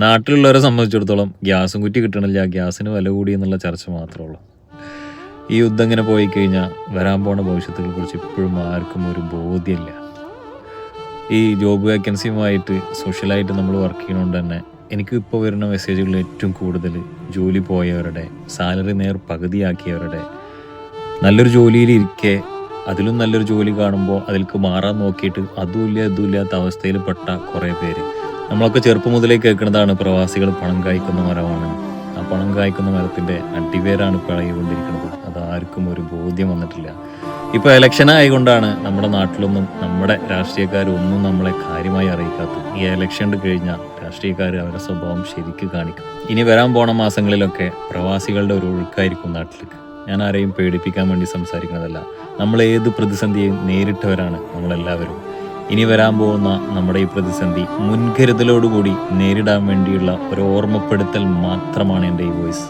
നാട്ടിലുള്ളവരെ സംബന്ധിച്ചിടത്തോളം ഗ്യാസും കുറ്റി കിട്ടണില്ല, ഗ്യാസിന് വില കൂടി എന്നുള്ള ചർച്ച മാത്രമേ ഉള്ളൂ. ഈ യുദ്ധം ഇങ്ങനെ പോയി കഴിഞ്ഞാൽ വരാൻ പോണ ഭവിഷ്യത്തുകളെ കുറിച്ച് ഇപ്പോഴും ആർക്കും ഒരു ബോധ്യമില്ല. ഈ ജോബ് വേക്കൻസിയുമായിട്ട് സോഷ്യലായിട്ട് നമ്മൾ വർക്ക് ചെയ്യണോണ്ട് തന്നെ എനിക്ക് ഇപ്പോൾ വരുന്ന മെസ്സേജുകൾ ഏറ്റവും കൂടുതൽ ജോലി പോയവരുടെ, സാലറി പകുതിയാക്കിയവരുടെ, നല്ലൊരു ജോലിയിലിരിക്കെ അതിലും നല്ലൊരു ജോലി കാണുമ്പോൾ അതിലേക്ക് മാറാൻ നോക്കിയിട്ട് അതുമില്ലാത്ത അവസ്ഥയിൽ പെട്ട കുറേ പേര്. നമ്മളൊക്കെ ചെറുപ്പം മുതലേ കേൾക്കുന്നതാണ് പ്രവാസികൾ പണം കായ്ക്കുന്ന മരമാണ്. ആ പണം കായ്ക്കുന്ന മരത്തിൻ്റെ അടിവേരാണ് പിളകിക്കൊണ്ടിരിക്കുന്നത്. അത് ആർക്കും ഒരു ബോധ്യം വന്നിട്ടില്ല. ഇപ്പോൾ ഇലക്ഷൻ ആയതുകൊണ്ടാണ് നമ്മുടെ നാട്ടിലൊന്നും നമ്മുടെ രാഷ്ട്രീയക്കാരൊന്നും നമ്മളെ കാര്യമായി അറിയിക്കാത്തത്. ഈ ഇലക്ഷൻ കഴിഞ്ഞാൽ രാഷ്ട്രീയക്കാർ അവരുടെ സ്വഭാവം ശരിക്ക് കാണിക്കും. ഇനി വരാൻ പോണ മാസങ്ങളിലൊക്കെ പ്രവാസികളുടെ ഒരു ഒഴുക്കായിരിക്കും നാട്ടിലേക്ക്. ഞാൻ ആരെയും പേടിപ്പിക്കാൻ വേണ്ടി സംസാരിക്കുന്നതല്ല. നമ്മൾ ഏത് പ്രതിസന്ധിയും നേരിട്ടവരാണ് നമ്മളെല്ലാവരും. ഇനി വരാൻ പോകുന്ന നമ്മുടെ ഈ പ്രതിസന്ധി മുൻകരുതലോടുകൂടി നേരിടാൻ വേണ്ടിയുള്ള ഒരു ഓർമ്മപ്പെടുത്തൽ മാത്രമാണ് എൻ്റെ ഈ വോയിസ്.